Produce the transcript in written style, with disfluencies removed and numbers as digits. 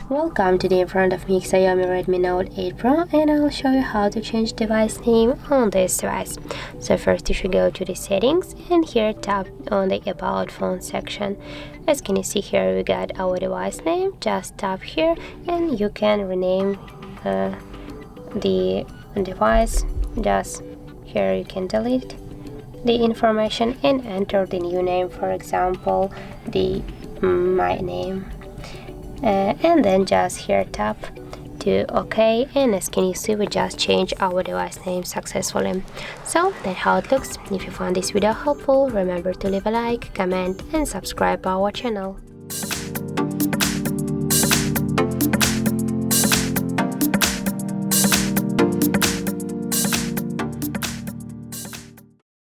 Welcome, today in front of me XIAOMI Redmi Note 8 Pro, and I'll show you how to change device name on this device. So first you should go to the settings and here tap on the about phone section. As can you see here, we got our device name. Just tap here and you can rename the device. Just here you can delete the information and enter the new name, for example my name. And then just here tap to OK, and as can you see, we just changed our device name successfully. So that's how it looks. If you found this video helpful, remember to leave a like, comment and subscribe our channel.